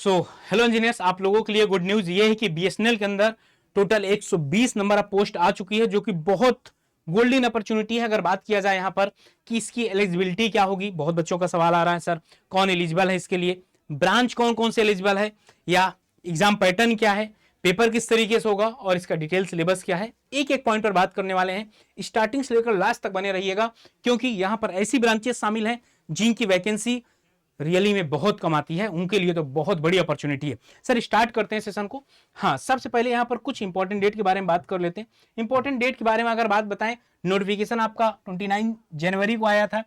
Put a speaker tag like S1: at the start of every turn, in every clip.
S1: So hello engineers, आप लोगों के लिए गुड न्यूज ये है कि बीएसएनएल के अंदर टोटल 120 नंबर ऑफ पोस्ट आ चुकी है, जो कि बहुत गोल्डन अपॉर्चुनिटी है। अगर बात किया जाए यहाँ पर कि इसकी एलिजिबिलिटी क्या होगी, बहुत बच्चों का सवाल आ रहा है सर कौन एलिजिबल है इसके लिए, ब्रांच कौन कौन से एलिजिबल है, या एग्जाम पैटर्न क्या है, पेपर किस तरीके से होगा और इसका डिटेल सिलेबस क्या है, एक एक पॉइंट पर बात करने वाले हैं। स्टार्टिंग से लेकर लास्ट तक बने रहिएगा, क्योंकि यहां पर ऐसी ब्रांचेस शामिल हैं जिनकी वैकेंसी रियली में बहुत कम आती है, उनके लिए तो बहुत बड़ी अपॉर्चुनिटी है। सर स्टार्ट करते हैं सेशन को। हाँ, सबसे पहले यहाँ पर कुछ इंपॉर्टेंट डेट के बारे में बात कर लेते हैं। इंपॉर्टेंट डेट के बारे में अगर बात बताएं, नोटिफिकेशन आपका 29 जनवरी को आया था।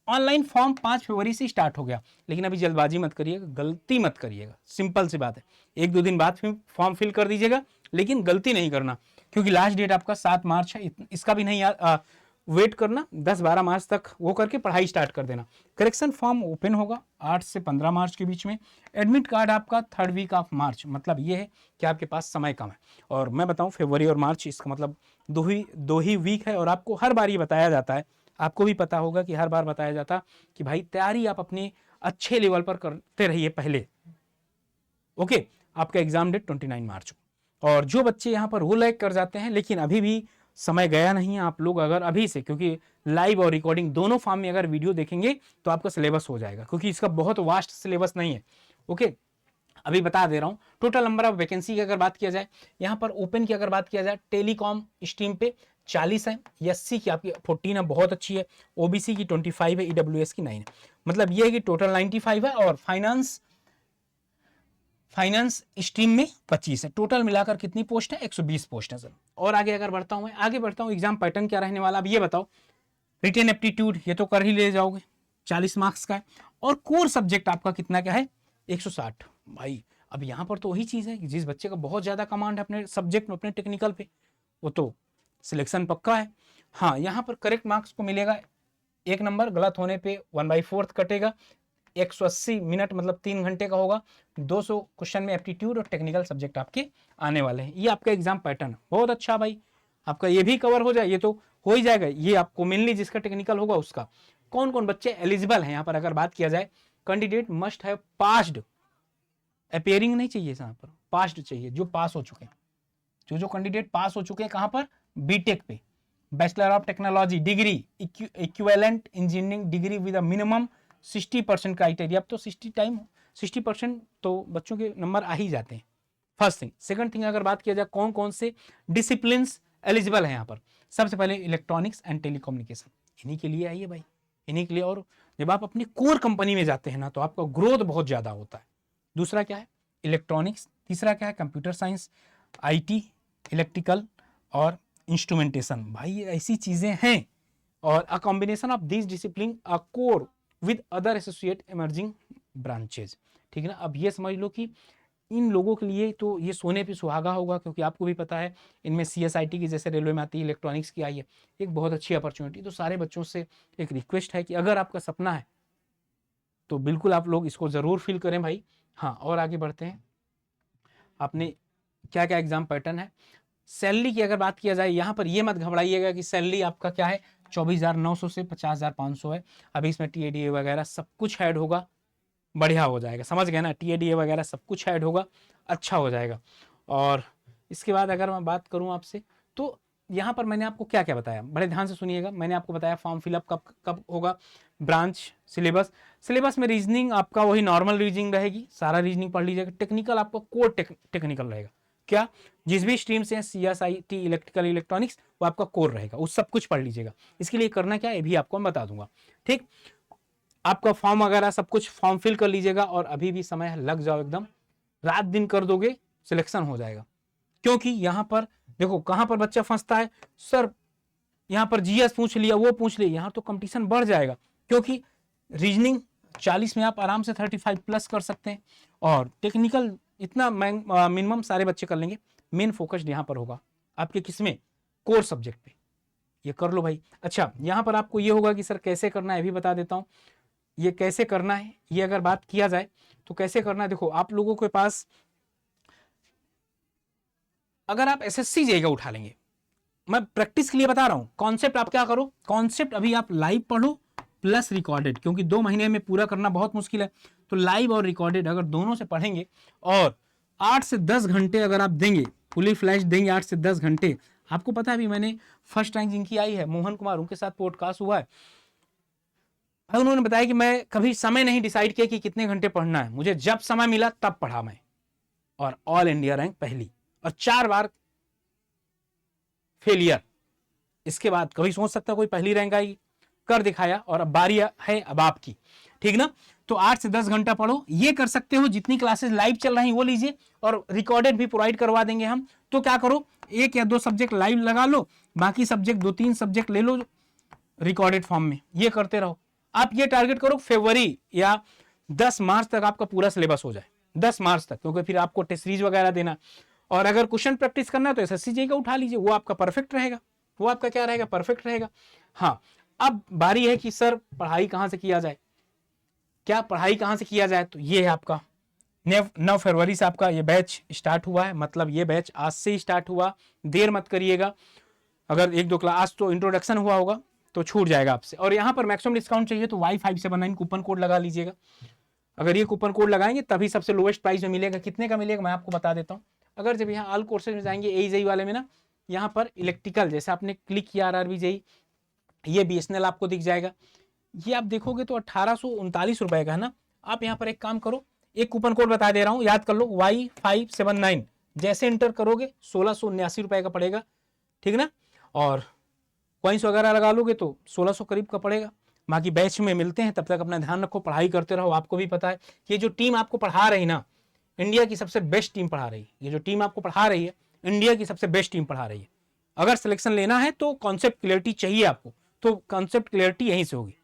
S1: ऑनलाइन फॉर्म 5 फरवरी से स्टार्ट हो गया, लेकिन अभी जल्दबाजी मत करिएगा, गलती मत करिएगा। सिंपल सी बात है, एक दो दिन बाद फॉर्म फिल कर दीजिएगा, लेकिन गलती नहीं करना, क्योंकि लास्ट डेट आपका 7 मार्च है। इसका भी नहीं वेट करना, 10-12 मार्च तक वो करके पढ़ाई स्टार्ट कर देना। करेक्शन फॉर्म ओपन होगा 8 से 15 मार्च के बीच में। एडमिट कार्ड आपका 3rd वीक ऑफ मार्च, मतलब ये है कि आपके पास समय कम है। और मैं बताऊं फरवरी और मार्च, इसका मतलब दो ही वीक है। और आपको हर बार ये बताया जाता है, आपको भी पता होगा कि हर बार बताया जाता कि भाई तैयारी आप अपने अच्छे लेवल पर करते रहिए पहले। ओके, आपका एग्जाम डेट 29 मार्च को। और जो बच्चे यहाँ पर वो लैग कर जाते हैं, लेकिन अभी भी समय गया नहीं है, आप लोग अगर अभी से, क्योंकि लाइव और रिकॉर्डिंग दोनों फॉर्म में अगर वीडियो देखेंगे तो आपका सिलेबस हो जाएगा, क्योंकि इसका बहुत वास्ट सिलेबस नहीं है। ओके, अभी बता दे रहा हूं। टोटल नंबर ऑफ वैकेंसी की अगर बात किया जाए, यहां पर ओपन की अगर बात किया जाए, टेलीकॉम स्ट्रीम पे 40 है, एससी की आपकी 14 है, बहुत अच्छी है, ओबीसी की 25 है, ईडब्ल्यूएस की 9 है। मतलब ये है कि टोटल 95 है। और फाइनेंस स्ट्रीम में 25 है। टोटल मिलाकर कितनी पोस्ट है? 120 पोस्ट है सर। और आगे अगर बढ़ता हूं, मैं आगे बढ़ता हूं, एग्जाम पैटर्न क्या रहने वाला, अब ये बताओ। रिटेन एप्टीट्यूड ये तो कर ही ले जाओगे, 40 मार्क्स का है। और कोर सब्जेक्ट आपका कितना क्या है? 160। भाई अब यहां पर तो वही चीज है कि जिस बच्चे का बहुत ज्यादा कमांड है अपने सब्जेक्ट में, अपने टेक्निकल पे, वो तो सिलेक्शन पक्का है। हाँ, यहां पर करेक्ट मार्क्स को मिलेगा 1 नंबर, गलत होने पे 1/4 कटेगा। 180 मिनट मतलब 3 घंटे का होगा। 200 क्वेश्चन में एप्टीट्यूड और टेक्निकल सब्जेक्ट आपके आने वाले हैं। ये आपका एग्जाम पैटर्न बहुत अच्छा भाई, आपका ये भी कवर हो जाए, ये तो हो ही जाएगा। ये आपको मेनली जिसका टेक्निकल होगा उसका। कौन कौन बच्चे एलिजिबल हैं यहाँ पर अगर बात किया जाए, candidate must have passed, appearing नहीं चाहिए यहाँ पर, पास्ड चाहिए, जो पास हो चुके हैं। जो कैंडिडेट पास हो चुके हैं कहां पर? बीटेक पे, bachelor of technology degree, equivalent engineering degree with minimum 60% criteria. अब तो 60% तो बच्चों के नंबर आ ही जाते हैं। First thing. सेकंड थिंग, अगर बात किया जाए कौन कौन से डिसिप्लिन एलिजिबल है यहाँ पर, सबसे पहले इलेक्ट्रॉनिक्स एंड टेलीकम्युनिकेशन, इन्हीं के लिए आइए भाई, इन्हीं के लिए। और जब आप अपनी कोर कंपनी में जाते हैं ना, तो आपका ग्रोथ बहुत ज्यादा होता है। दूसरा क्या है? इलेक्ट्रॉनिक्स। तीसरा क्या है? कंप्यूटर साइंस, आईटी, इलेक्ट्रिकल और इंस्ट्रूमेंटेशन। भाई ये ऐसी चीजें हैं। और a combination of this discipline a core with other associate emerging branches. ठीक है ना। अब ये समझ लो कि इन लोगों के लिए तो ये सोने पे सुहागा होगा, क्योंकि आपको भी पता है इनमें सीएसआईटी की जैसे रेलवे में आती है, इलेक्ट्रॉनिक्स की आई है, एक बहुत अच्छी अपॉर्चुनिटी। तो सारे बच्चों से एक रिक्वेस्ट है कि अगर आपका सपना है तो बिल्कुल आप लोग इसको जरूर फिल करें भाई। हाँ, और आगे बढ़ते हैं। आपने क्या क्या एग्जाम पैटर्न है। सैलरी की अगर बात किया जाए, यहां पर ये मत घबराइएगा कि सैलरी आपका क्या है 24,900 से 50,500 है। अभी इसमें टीएडीए वगैरह सब कुछ ऐड होगा, बढ़िया हो जाएगा, समझ गए ना। टीएडीए वगैरह सब कुछ ऐड होगा, अच्छा हो जाएगा। और इसके बाद अगर मैं बात करूं आपसे, तो यहाँ पर मैंने आपको क्या क्या बताया, बड़े ध्यान से सुनिएगा। मैंने आपको बताया फॉर्म फिलअप कब कब होगा, ब्रांच, सिलेबस में रीजनिंग आपका वही नॉर्मल रीजनिंग रहेगी, सारा रीजनिंग पढ़ लीजिएगा। टेक्निकल आपका कोर टेक्निकल रहेगा, क्या जिस भी स्ट्रीम से सीएसआईटी, इलेक्ट्रिकल, इलेक्ट्रॉनिक्स, वो आपका कोर रहेगा, वो सब कुछ पढ़ लीजिएगा। इसके लिए करना क्या है ये भी आपको मैं बता दूंगा। ठीक, आपका फॉर्म वगैरह सब कुछ फॉर्म फिल कर लीजिएगा, और अभी भी समय लग जाओ, एकदम रात दिन कर दोगे, सिलेक्शन हो जाएगा। क्योंकि यहां पर देखो कहां पर बच्चा फंसता है, सर यहां पर जीएस पूछ लिया, वो पूछ लिया, यहां तो कंपटीशन बढ़ जाएगा। क्योंकि रीजनिंग 40 में आप आराम से 35 प्लस कर सकते हैं, और टेक्निकल इतना मिनिमम सारे बच्चे कर लेंगे। मेन फोकस्ड यहां पर होगा आपके किसमें? कोर सब्जेक्ट पे। ये कर लो भाई। अच्छा, यहां पर आपको ये होगा कि सर कैसे करना है, भी बता देता हूं। ये कैसे करना है, ये अगर बात किया जाए तो कैसे करना है, देखो आप लोगों के पास, अगर आप एसएससी जेईई उठा लेंगे, मैं प्रैक्टिस के लिए बता रहा हूं, कॉन्सेप्ट आप क्या करो, कॉन्सेप्ट अभी आप लाइव पढ़ो प्लस रिकॉर्डेड, क्योंकि 2 महीने में पूरा करना बहुत मुश्किल है, तो लाइव और रिकॉर्डेड अगर दोनों से पढ़ेंगे और 8 से 10 घंटे अगर आप देंगे, फुली फ्लैश देंगे 8 से 10 घंटे। आपको पता है अभी मैंने फर्स्ट रैंक जिनकी आई है मोहन कुमार, उनके साथ पॉडकास्ट हुआ है, उन्होंने बताया कि मैं कभी समय नहीं डिसाइड किया कि कितने घंटे पढ़ना है, मुझे जब समय मिला तब पढ़ा मैं, और ऑल इंडिया रैंक पहली, और 4 बार फेलियर। इसके बाद कभी सोच सकता कोई पहली रैंक आएगी, कर दिखाया, और अब बारी है अब आपकी, ठीक ना। तो 8 से 10 घंटा पढ़ो, ये कर सकते हो। जितनी क्लासेस लाइव चल रही वो लीजिए, और रिकॉर्डेड भी प्रोवाइड करवा देंगे हम। तो क्या करो, 1 या 2 सब्जेक्ट लाइव लगा लो, बाकी सब्जेक्ट 2-3 सब्जेक्ट ले लो रिकॉर्डेड फॉर्म में, ये करते रहो। आप ये टारगेट करो फरवरी या 10 मार्च तक आपका पूरा सिलेबस हो जाए, 10 मार्च तक, क्योंकि फिर आपको टेस्ट सीरीज वगैरह देना। और अगर क्वेश्चन प्रैक्टिस करना है तो एसएससी का उठा लीजिए, वो आपका परफेक्ट रहेगा, वो आपका क्या रहेगा, परफेक्ट रहेगा। हाँ, अब बारी है कि सर पढ़ाई कहां से किया जाए, क्या पढ़ाई कहां से किया जाए। तो ये है आपका 9 फरवरी से आपका ये बैच स्टार्ट हुआ है, मतलब ये बैच आज से ही स्टार्ट हुआ, देर मत करिएगा। अगर 1-2 क्लास, आज तो इंट्रोडक्शन हुआ होगा तो छूट जाएगा आपसे। और यहाँ पर मैक्सिमम डिस्काउंट चाहिए तो Y57 कूपन कोड लगा लीजिएगा। अगर ये कूपन कोड लगाएंगे तभी सबसे लोएस्ट प्राइस में मिलेगा। कितने का मिलेगा मैं आपको बता देता हूँ। अगर जब यहाँ ऑल कोर्सेज में जाएंगे AJEE वाले में ना, यहाँ पर इलेक्ट्रिकल जैसे आपने क्लिक किया RRB JEE, ये BSNL आपको दिख जाएगा, ये आप देखोगे तो 1839 रुपए का है ना। आप यहाँ पर एक काम करो, एक कूपन कोड बता दे रहा हूँ, याद कर लो, Y579, जैसे इंटर करोगे 1679 रुपए का पड़ेगा, ठीक ना। और कॉइन्स वगैरह लगा लोगे तो 1600 करीब का पड़ेगा। बाकी बैच में मिलते हैं, तब तक अपना ध्यान रखो, पढ़ाई करते रहो। आपको भी पता है ये जो टीम आपको पढ़ा रही ना, इंडिया की सबसे बेस्ट टीम पढ़ा रही है। ये जो टीम आपको पढ़ा रही है, इंडिया की सबसे बेस्ट टीम पढ़ा रही है। अगर सिलेक्शन लेना है तो कॉन्सेप्ट क्लियरिटी चाहिए आपको, तो कॉन्सेप्ट क्लियरिटी यहीं से होगी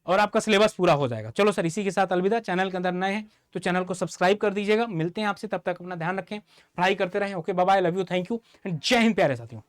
S1: और आपका सिलेबस पूरा हो जाएगा। चलो सर, इसी के साथ अलविदा। चैनल के अंदर नए हैं तो चैनल को सब्सक्राइब कर दीजिएगा। मिलते हैं आपसे, तब तक अपना ध्यान रखें, पढ़ाई करते रहें। Okay, bye bye, love you, thank you and जय हिंद प्यारे साथियों।